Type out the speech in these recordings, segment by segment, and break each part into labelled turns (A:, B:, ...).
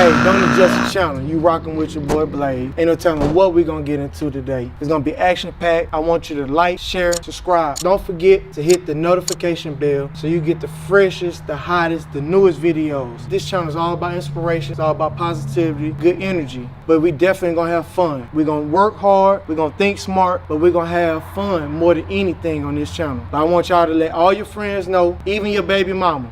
A: Hey, don't adjust the channel. You rocking with your boy Blaze. Ain't no telling what we gonna get into today. It's gonna be action-packed. I want you to like, share, subscribe. Don't forget to hit the notification bell so you get the freshest, the hottest, the newest videos. This channel is all about inspiration. It's all about positivity, good energy. But we definitely gonna have fun. We're gonna work hard. We're gonna think smart, but we're gonna have fun more than anything on this channel. But I want y'all to let all your friends know, even your baby mama.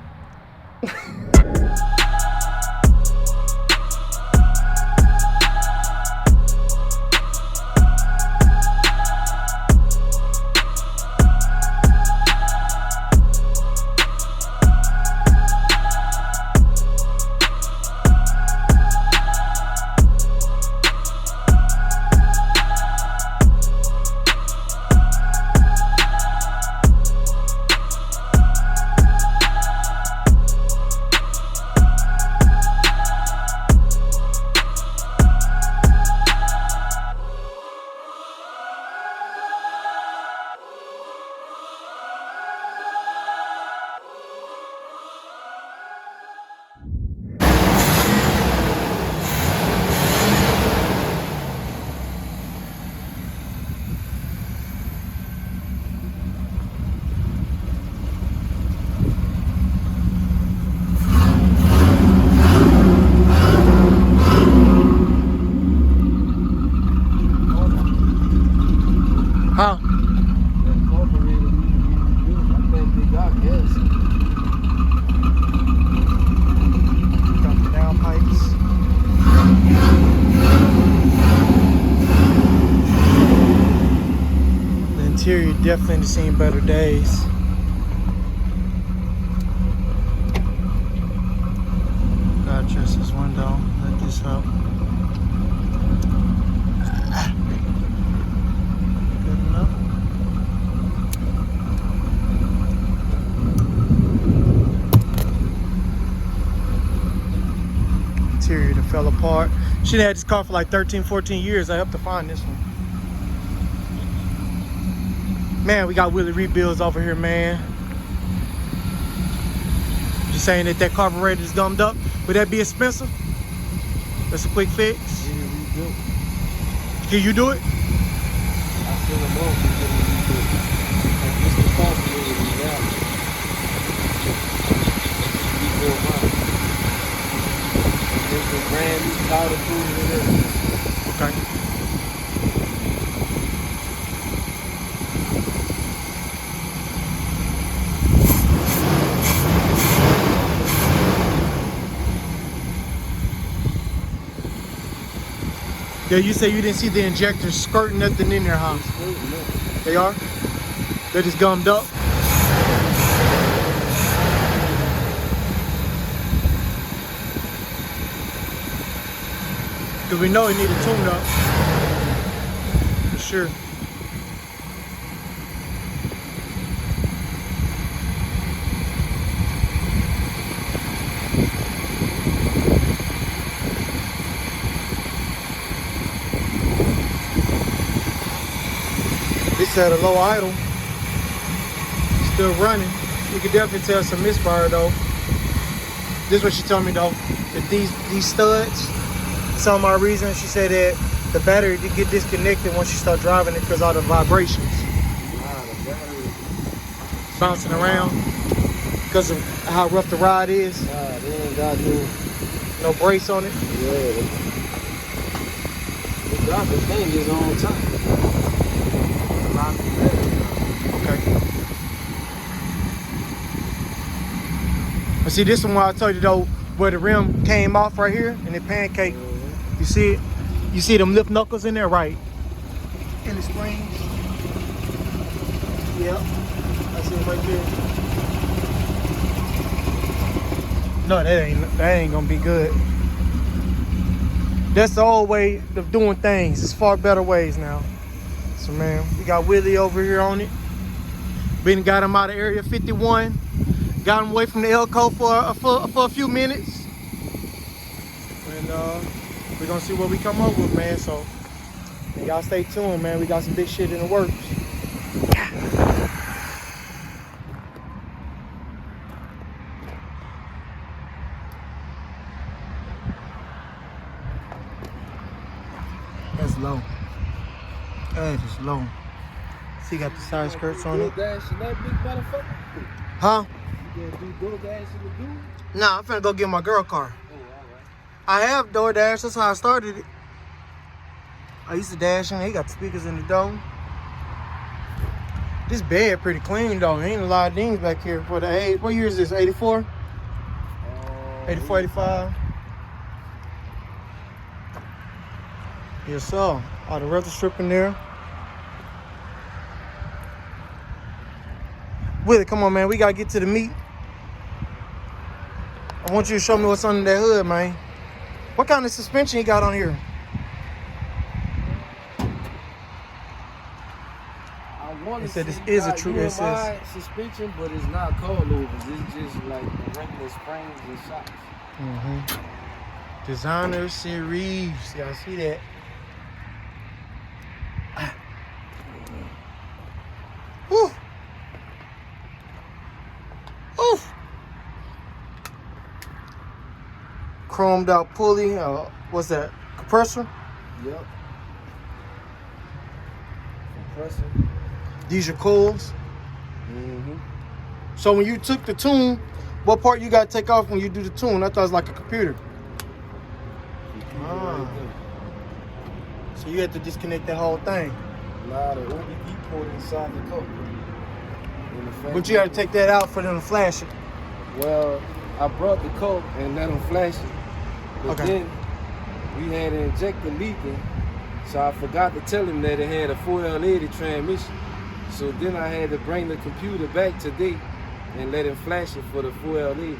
A: Huh? Down pipes. The interior definitely seen better days. Gotta adjust this window. Let this up. Interior that fell apart. She had this car for like 13, 14 years. I helped to find this one. Man, we got Willie rebuilds over here, man. You saying that carburetor is gummed up? Would that be expensive? That's a quick fix. Can you do it?
B: I still don't know if you can do it. Like Mr.Carberator, it's a brand new powder food and everything.
A: Okay. Yeah, you say you didn't see the injectors skirting nothing in there, huh? They are? They're just gummed up? Because we know it needed a tune-up. For sure. It's at a low idle. Still running. You can definitely tell some misfire though. This is what she told me though. That these studs, some odd reason, she said that the battery did get disconnected once you start driving it because all the vibrations.
B: The battery
A: Bouncing around because of how rough the ride is.
B: they ain't got
A: no brace on it.
B: Yeah. The driver thing is on time.
A: Okay. But see, this one where I told you though, where the rim came off right here and it pancake. You see it? You see them lip knuckles in there, right? In the springs. Yep. I see it right there. No, that ain't gonna be good. That's the old way of doing things. There's far better ways now. So man, we got Willie over here on it. Been got him out of area 51. Got him away from the Elko for a few minutes. And we're gonna see what we come up with, man. So y'all stay tuned, man. We got some big shit in the works. low. That is low. See, got the side skirts on it.
B: DoorDash in that big motherfucker?
A: Huh?
B: You gonna do DoorDash in the dude?
A: Nah, I'm finna go get my girl car.
B: Oh, alright.
A: I have DoorDash. That's how I started it. I used to dash in. He got the speakers in the door. This bed pretty clean though. Ain't a lot of dings back here for the age. What year is this? 84? 84, 85. Yes, sir. All the retro strip in there. Willie, come on, man. We gotta get to the meat. I want you to show me what's under that hood, man. What kind of suspension you got on here? They said this is a true SS.
B: suspension, but it's not coilovers. It's just like the regular springs and shocks.
A: Designer series. Y'all see that? Woo. Oof. Chromed out pulley. What's that? Compressor?
B: Yep. Compressor.
A: These are coils. So when you took the tune, what part you gotta take off when you do the tune? I thought it was like a computer. So you had to disconnect that whole thing.
B: Nah, the OBD port inside the cup.
A: But you had to take that out for them to flash it.
B: Well, I brought the coke and let them flash it. But then we had to inject the leaking, so I forgot to tell him that it had a 4L80 transmission. So then I had to bring the computer back today and let him flash it for the 4L80.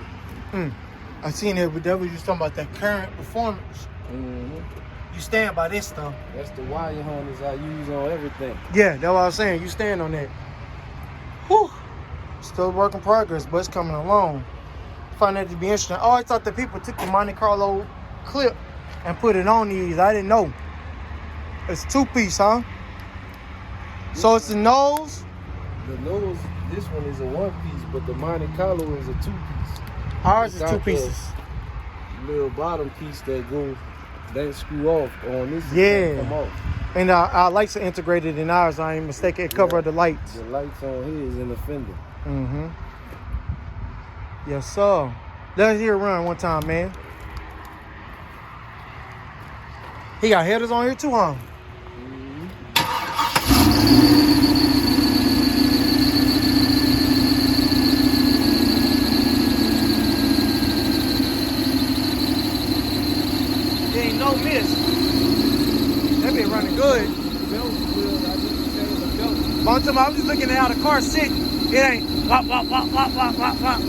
A: I seen it, but that was just talking about that current performance. You stand by this stuff.
B: That's the wire harness I use on everything.
A: Yeah, that's what I was saying. You stand on that. Whew. Still work in progress, but it's coming along. I find that to be interesting. Oh, I thought that people took the Monte Carlo clip and put it on these. I didn't know. It's 2-piece, huh? So it's the nose?
B: The nose, this one is a 1-piece, but the Monte Carlo is a 2-piece.
A: Ours is 2 pieces.
B: Little bottom piece that screw off on this.
A: Yeah.
B: Come off.
A: And our lights are integrated in ours. I ain't mistaken. It covered the lights.
B: The lights on here is in the fender.
A: Yes, sir. Let's hear it run one time, man. He got headers on here too, huh? There ain't no miss. That been running good. I'm just looking at how the car sit. It ain't wop, wop, wop, wop, wop, wop, wop.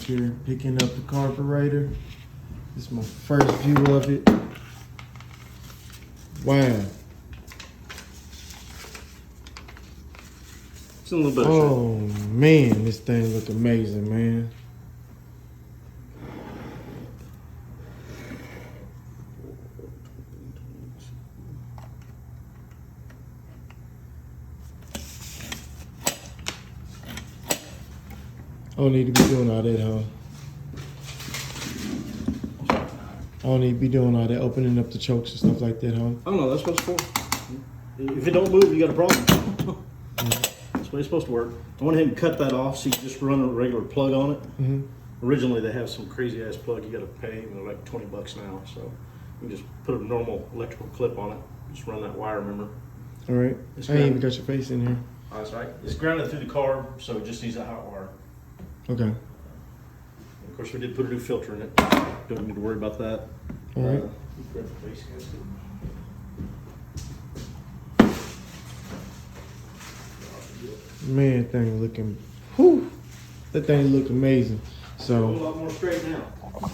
A: Here picking up the carburetor. This is my first view of it. Wow.
C: It's in a little bit of
A: Oh man, this thing look amazing, man. I don't need to be doing all that, huh? I don't need to be doing all that, opening up the chokes and stuff like that, huh?
C: I don't know, that's what it's for. If it don't move, you got a problem. That's the way it's supposed to work. I went ahead and cut that off so you can just run a regular plug on it. Originally, they have some crazy ass plug you got to pay, and they're like $20 now. So you can just put a normal electrical clip on it. Just run that wire, remember?
A: All right. I ain't even got your face in here.
C: Oh, that's right. It's grounded through the carb, so it just needs a hot wire.
A: Okay.
C: Of course, we did put a new filter in it. Don't need to worry about that.
A: All right.
C: Grab the face gasket.
A: Man, thing looking. Whew. That thing looked amazing.
C: A
A: So,
C: lot more straight now.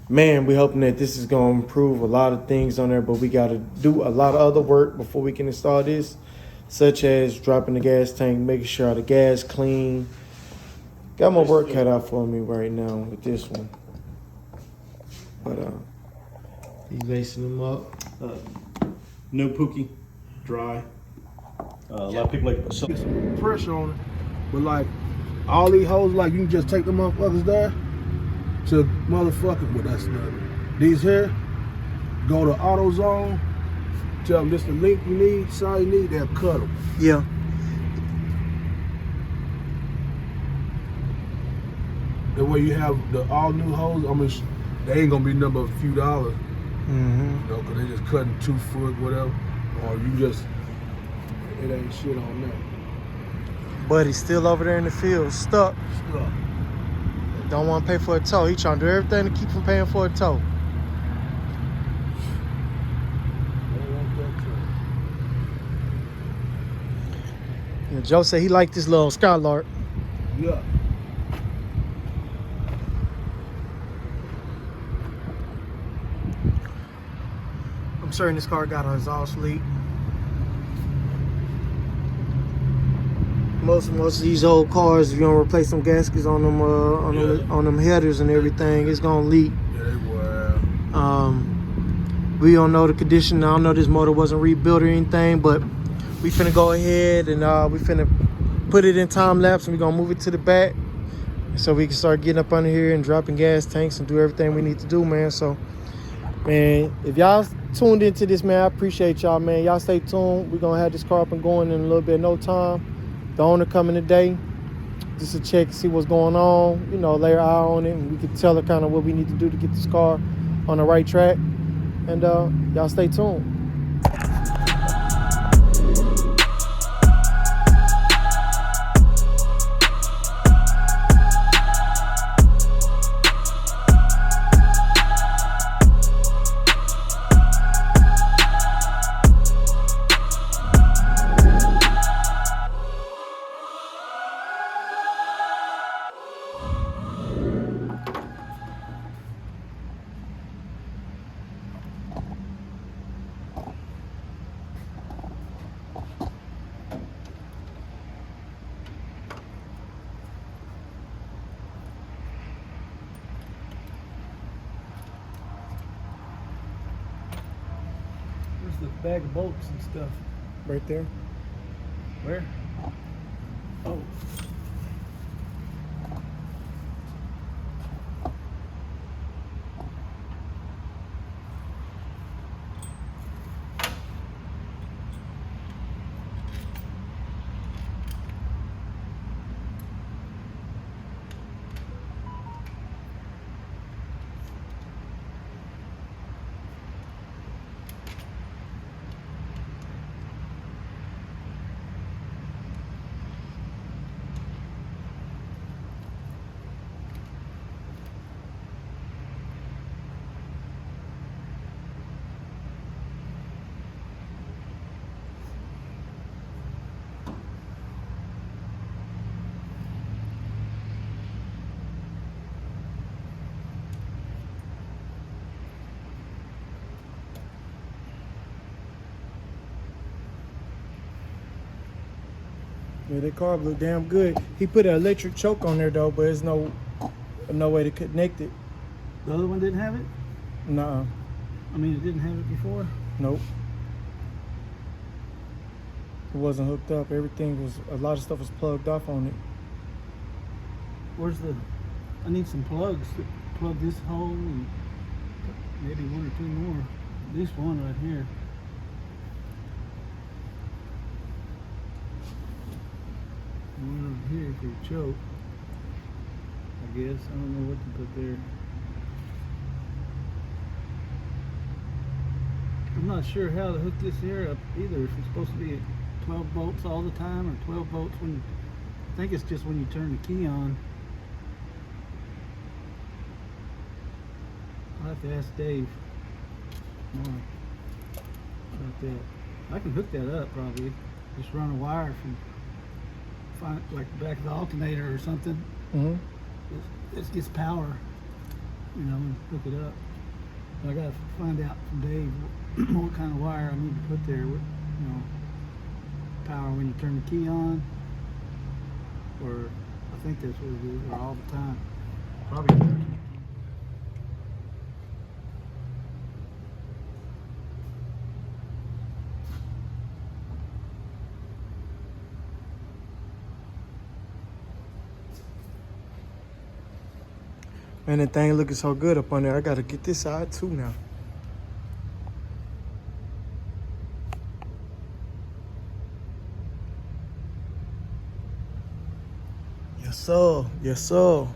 A: man, we're hoping that this is going to improve a lot of things on there, but we got to do a lot of other work before we can install this, such as dropping the gas tank, making sure the gas clean. Got my work cut out for me right now with this one. But he's lacing them up.
C: No pookie, dry. A lot of people like to
D: Get some pressure on it, but like all these hoes, like you can just take the motherfuckers there to motherfucking. But that's not these here. Go to AutoZone. Tell them this the link you need. That's all you need. They'll cut them.
A: Yeah.
D: And when you have the all new hoes, I mean, they ain't gonna be nothing but a few dollars.
A: Mm-hmm.
D: You know, cause they just cutting 2 foot, whatever, or you just it ain't shit on that.
A: But he's still over there in the field, stuck.
D: Stuff.
A: Don't want to pay for a tow. He trying to do everything to keep from paying for a tow.
D: Don't want that
A: You know, Joe said he liked this little Skylark.
D: too. Yeah.
A: I'm certain this car got an exhaust leak. Most of these old cars, if you don't replace some gaskets on them, on them headers and everything, it's gonna leak.
D: Yeah, they were.
A: We don't know the condition. I don't know this motor wasn't rebuilt or anything, but we finna go ahead and we finna put it in time lapse, and we're gonna move it to the back so we can start getting up under here and dropping gas tanks and do everything we need to do, man. So, man, if y'all tuned into this, man, I appreciate y'all, man. Y'all stay tuned. We're gonna have this car up and going in a little bit, no time. The owner coming today just to check and see what's going on, you know, lay our eye on it, and we can tell her kind of what we need to do to get this car on the right track. And y'all stay tuned.
D: Where's the bag of bolts and stuff?
A: Right there.
D: Where? Oh.
A: Yeah, that carb look damn good. He put an electric choke on there though, but there's no way to connect it.
D: The other one didn't have it?
A: Nuh-uh.
D: I mean, it didn't have it before?
A: Nope. It wasn't hooked up. Everything was, a lot of stuff was plugged off on it.
D: Where's the, I need some plugs to plug this hole and maybe 1 or 2 more. At least one right here. One over here for your choke, I guess. I don't know what to put there. I'm not sure how to hook this here up either. If it's supposed to be at 12 volts all the time or 12 volts when you, I think it's just when you turn the key on. I'll have to ask Dave more about that. I can hook that up probably. Just run a wire from like the back of the alternator or something
A: Mm-hmm.
E: It's power. You know, I'm gonna hook it up. But I gotta find out from Dave what kind of wire I need to put there. What, you know, power when you turn the key on, or I think that's what it is, or all the time.
C: Probably.
A: Man, that thing looking so good up on there. I gotta get this side too now. Yes, sir. Yes, sir.